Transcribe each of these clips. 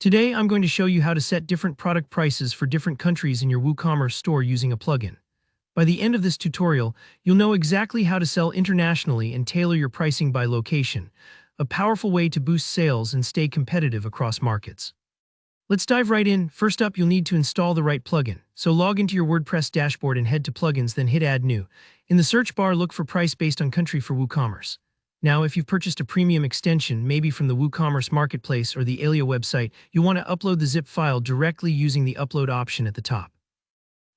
Today, I'm going to show you how to set different product prices for different countries in your WooCommerce store using a plugin. By the end of this tutorial, you'll know exactly how to sell internationally and tailor your pricing by location, a powerful way to boost sales and stay competitive across markets. Let's dive right in. First up, you'll need to install the right plugin. So log into your WordPress dashboard and head to Plugins, then hit Add New. In the search bar, look for Price based on country for WooCommerce. Now, if you've purchased a premium extension, maybe from the WooCommerce Marketplace or the Alia website, you'll want to upload the zip file directly using the Upload option at the top.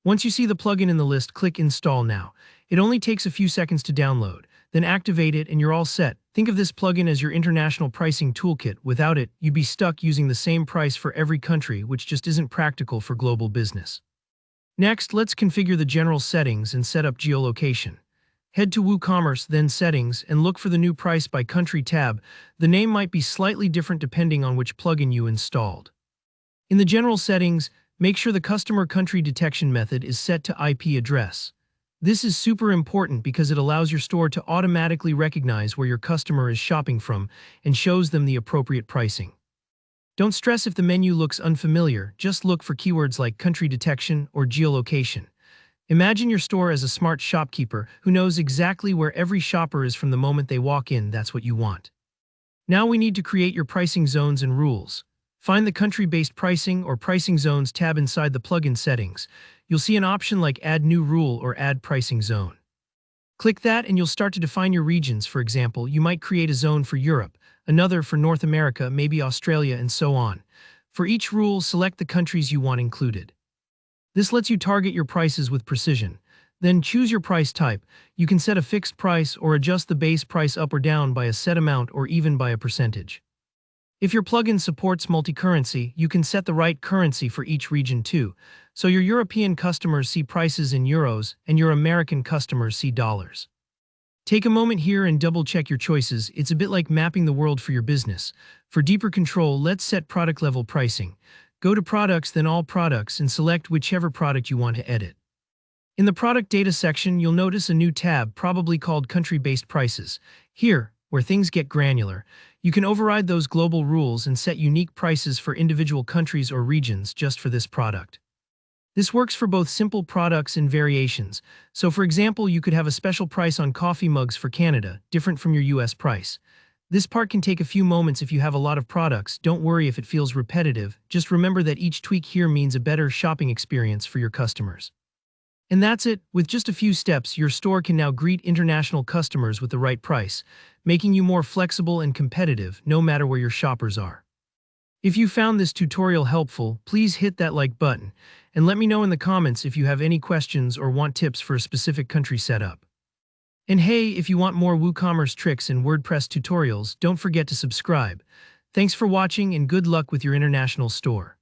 Once you see the plugin in the list, click Install Now. It only takes a few seconds to download. Then activate it and you're all set. Think of this plugin as your international pricing toolkit. Without it, you'd be stuck using the same price for every country, which just isn't practical for global business. Next, let's configure the general settings and set up geolocation. Head to WooCommerce, then Settings, and look for the New Price by Country tab. The name might be slightly different depending on which plugin you installed. In the general settings, make sure the customer country detection method is set to IP address. This is super important because it allows your store to automatically recognize where your customer is shopping from and shows them the appropriate pricing. Don't stress if the menu looks unfamiliar, just look for keywords like country detection or geolocation. Imagine your store as a smart shopkeeper who knows exactly where every shopper is from the moment they walk in. That's what you want. Now we need to create your pricing zones and rules. Find the country-based pricing or pricing zones tab inside the plugin settings. You'll see an option like Add New Rule or Add Pricing Zone. Click that and you'll start to define your regions. For example, you might create a zone for Europe, another for North America, maybe Australia, and so on. For each rule, select the countries you want included. This lets you target your prices with precision. Then choose your price type. You can set a fixed price or adjust the base price up or down by a set amount or even by a percentage. If your plugin supports multi-currency, you can set the right currency for each region too, so your European customers see prices in euros and your American customers see dollars. Take a moment here and double-check your choices. It's a bit like mapping the world for your business. For deeper control, let's set product-level pricing. Go to Products, then All Products, and select whichever product you want to edit. In the Product Data section, you'll notice a new tab, probably called Country-Based Prices. Here, where things get granular, you can override those global rules and set unique prices for individual countries or regions just for this product. This works for both simple products and variations. So for example, you could have a special price on coffee mugs for Canada, different from your US price. This part can take a few moments if you have a lot of products. Don't worry if it feels repetitive. Just remember that each tweak here means a better shopping experience for your customers. And that's it. With just a few steps, your store can now greet international customers with the right price, making you more flexible and competitive no matter where your shoppers are. If you found this tutorial helpful, please hit that like button and let me know in the comments if you have any questions or want tips for a specific country setup. And hey, if you want more WooCommerce tricks and WordPress tutorials, don't forget to subscribe. Thanks for watching and good luck with your international store.